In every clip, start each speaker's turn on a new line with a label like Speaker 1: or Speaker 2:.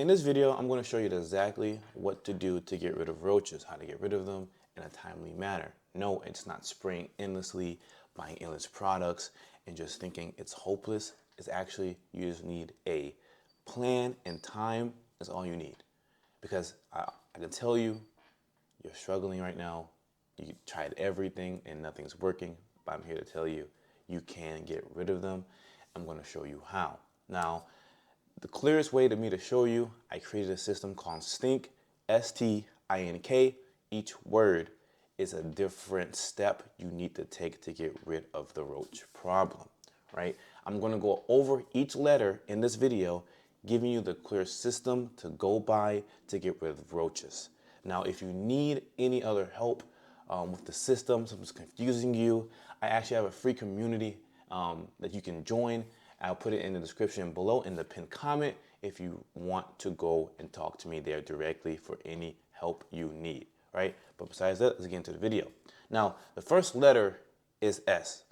Speaker 1: In this video, I'm going to show you exactly what to do to get rid of roaches, how to get rid of them in a timely manner. No, it's not spraying endlessly, buying endless products, and just thinking it's hopeless. It's actually, you just need a plan, and time is all you need. Because I can tell you, you're struggling right now. You tried everything and nothing's working, but I'm here to tell you, you can get rid of them. I'm going to show you how. Now, the clearest way to me to show you, I created a system called Stink, S-T-I-N-K. Each word is a different step you need to take to get rid of the roach problem, right? I'm gonna go over each letter in this video, giving you the clear system to go by to get rid of roaches. Now, if you need any other help with the system, something's confusing you, I actually have a free community that you can join. I'll put it in the description below in the pinned comment if you want to go and talk to me there directly for any help you need, right? But besides that, let's get into the video. Now, the first letter is S.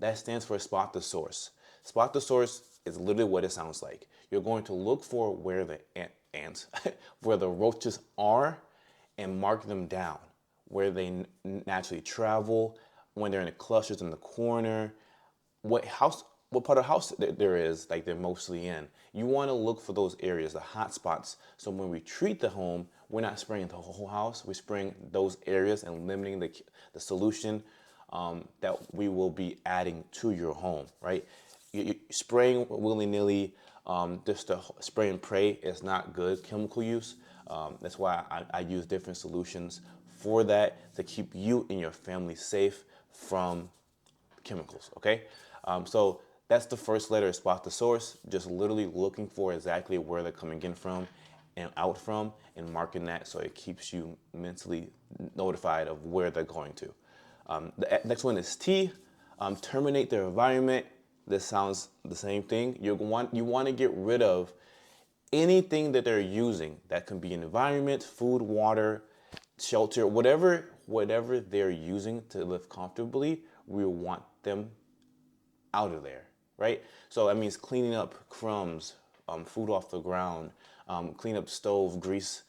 Speaker 1: That stands for spot the source. Spot the source is literally what it sounds like. You're going to look for where the ants, where the roaches are, and mark them down, where they naturally travel, when they're in the clusters in the corner, what part of the house there is, like they're mostly in. You want to look for those areas, the hot spots. So when we treat the home, we're not spraying the whole house. We're spraying those areas and limiting the solution that we will be adding to your home, right? Spraying willy-nilly, just to spray and pray is not good chemical use. That's why I use different solutions for that to keep you and your family safe from chemicals, okay? So that's the first letter, spot the source, just literally looking for exactly where they're coming in from and out from and marking that so it keeps you mentally notified of where they're going to. The next one is T, terminate their environment. This sounds the same thing. You want to get rid of anything that they're using. That can be environment, food, water, shelter, whatever they're using to live comfortably, we want them out of there, right? So that means cleaning up crumbs, food off the ground, clean up stove grease,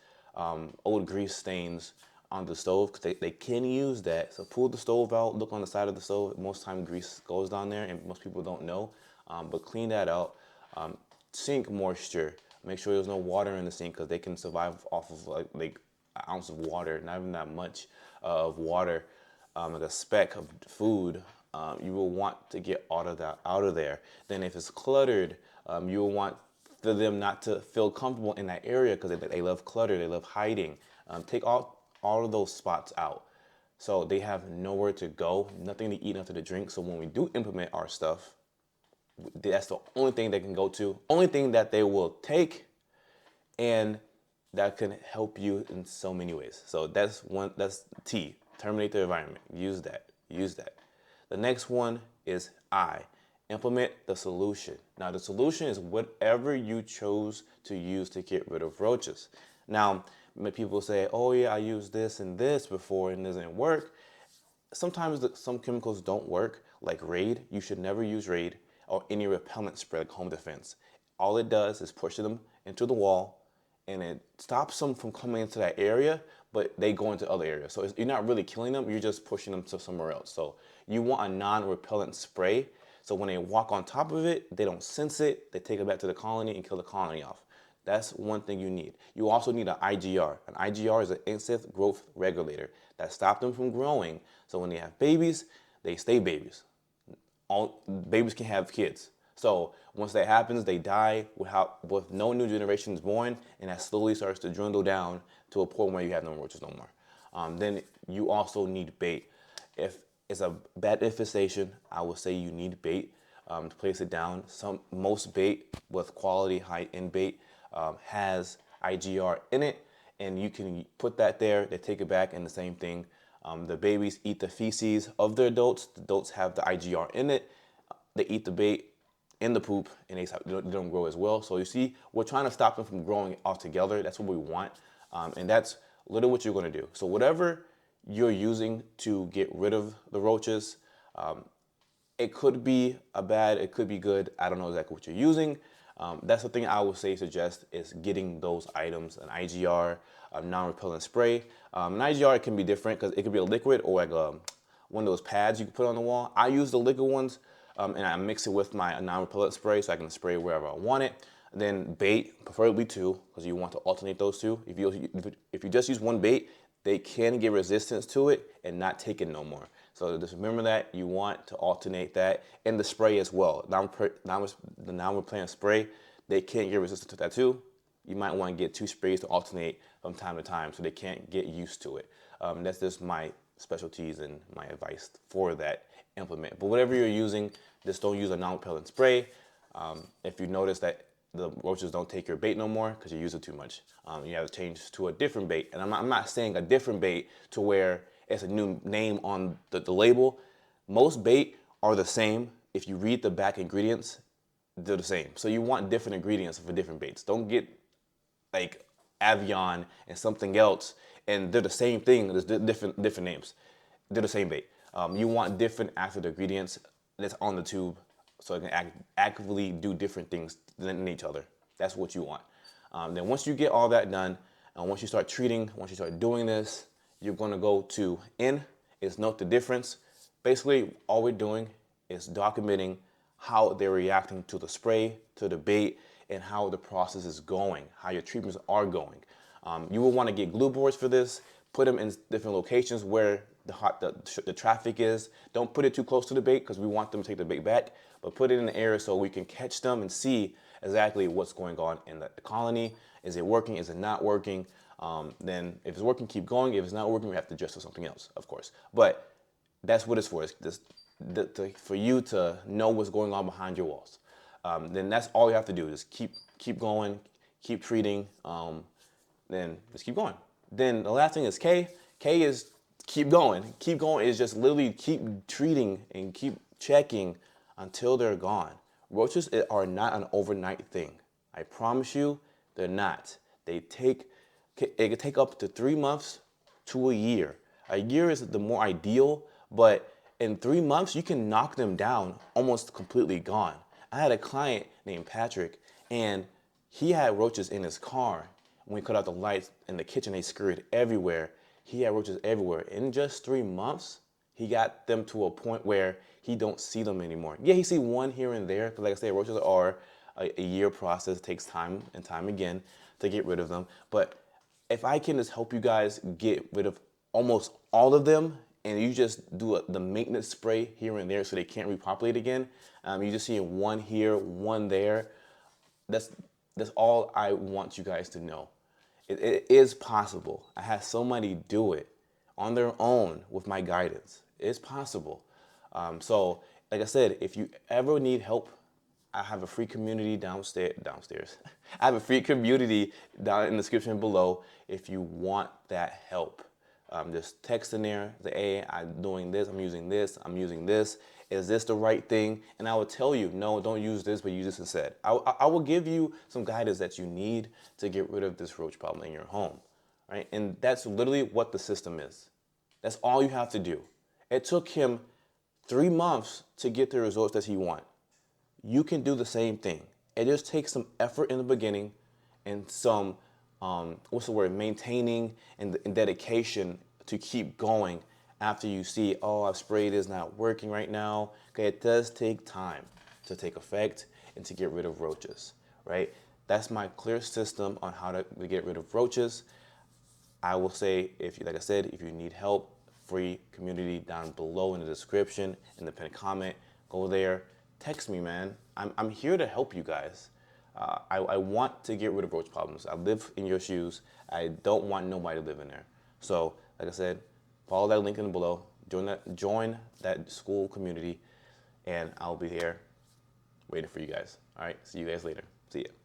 Speaker 1: old grease stains on the stove, because they can use that. So pull the stove out, look on the side of the stove. Most time grease goes down there and most people don't know, but clean that out. Sink moisture, make sure there's no water in the sink because they can survive off of like an ounce of water, not even that much of water, like a speck of food. You will want to get all of that out of there. Then if it's cluttered, you will want for them not to feel comfortable in that area because they love clutter, they love hiding. Take all of those spots out. So they have nowhere to go, nothing to eat, nothing to drink. So when we do implement our stuff, that's the only thing they can go to, only thing that they will take, and that can help you in so many ways. So that's T, terminate the environment. Use that. The next one is I, implement the solution. Now the solution is whatever you chose to use to get rid of roaches. Now, people say, oh yeah, I used this and this before and it doesn't work. Sometimes some chemicals don't work, like Raid. You should never use Raid or any repellent spray like Home Defense. All it does is push them into the wall and it stops them from coming into that area, but they go into other areas. So you're not really killing them, you're just pushing them to somewhere else. So you want a non-repellent spray, so when they walk on top of it, they don't sense it, they take it back to the colony and kill the colony off. That's one thing you need. You also need an IGR. An IGR is an insect growth regulator that stops them from growing, so when they have babies, they stay babies. All babies can have kids. So once that happens, they die with no new generation is born, and that slowly starts to dwindle down to a point where you have no roaches no more. Then you also need bait. If it's a bad infestation, I would say you need bait to place it down. Most bait with quality high-end bait has IGR in it, and you can put that there. They take it back, and the same thing. The babies eat the feces of the adults. The adults have the IGR in it. They eat the bait in the poop, and they don't grow as well. So you see, we're trying to stop them from growing altogether. That's what we want, and that's literally what you're going to do. So whatever you're using to get rid of the roaches, it could be it could be good. I don't know exactly what you're using, That's the thing I would say suggest is getting those items, an IGR, a non-repellent spray. An IGR can be different because it could be a liquid or like one of those pads you can put on the wall. I use the liquid ones and I mix it with my non-repellent spray so I can spray wherever I want it. Then bait, preferably two, because you want to alternate those two. If you just use one bait, they can get resistance to it and not take it no more. So just remember that you want to alternate that, and the spray as well. The non-repellent spray, they can't get resistant to that too. You might want to get two sprays to alternate from time to time so they can't get used to it. That's just my specialties and my advice for that implement. But whatever you're using, just don't use a non-repellent spray. If you notice that the roaches don't take your bait no more because you use it too much, you have to change to a different bait. And I'm not saying a different bait to where it's a new name on the label. Most bait are the same. If you read the back ingredients, they're the same. So you want different ingredients for different baits. Don't get like Avion and something else, and they're the same thing. There's different names. They're the same bait. You want different active ingredients that's on the tube, so it can actively do different things than each other. That's what you want. Then once you get all that done, and once you start treating, once you start doing this, you're gonna go to N, is note the difference. Basically, all we're doing is documenting how they're reacting to the spray, to the bait, and how the process is going, how your treatments are going. You will want to get glue boards for this, put them in different locations where the traffic is. Don't put it too close to the bait because we want them to take the bait back, but put it in the area so we can catch them and see exactly what's going on in the colony. Is it working? Is it not working? Then if it's working, keep going. If it's not working, we have to adjust to something else, of course. But that's what it's for. It's just for you to know what's going on behind your walls. Then that's all you have to do. Just keep going, keep treating, then just keep going. Then the last thing is K. K is keep going. Keep going is just literally keep treating and keep checking until they're gone. Roaches are not an overnight thing. I promise you, they're not. It can take up to 3 months to a year. A year is the more ideal, but in 3 months, you can knock them down almost completely gone. I had a client named Patrick, and he had roaches in his car. When we cut out the lights in the kitchen, they scurried everywhere. He had roaches everywhere. In just 3 months, he got them to a point where he don't see them anymore. Yeah, he see one here and there, because like I said, roaches are a year process. It takes time and time again to get rid of them. But if I can just help you guys get rid of almost all of them, and you just do the maintenance spray here and there so they can't repopulate again, you just see one here, one there, that's all I want you guys to know. It is possible. I had somebody do it on their own with my guidance. It's possible. So, like I said, if you ever need help, I have a free community downstairs. I have a free community down in the description below if you want that help. Just text in there, say, hey, I'm doing this, I'm using this. Is this the right thing? And I will tell you, no, don't use this, but use this instead. I will give you some guidance that you need to get rid of this roach problem in your home, right? And that's literally what the system is. That's all you have to do. It took him 3 months to get the results that he wants. You can do the same thing. It just takes some effort in the beginning and some, maintaining and dedication to keep going after you see, oh, I've sprayed, it's not working right now. Okay, it does take time to take effect and to get rid of roaches, right? That's my clear system on how to get rid of roaches. I will say, like I said, if you need help, free community down below in the description, in the pinned comment, go there, text me, man. I'm here to help you guys. I want to get rid of roach problems. I live in your shoes. I don't want nobody to live in there. So, like I said, follow that link in below. Join that school community, and I'll be here waiting for you guys. All right, see you guys later. See ya.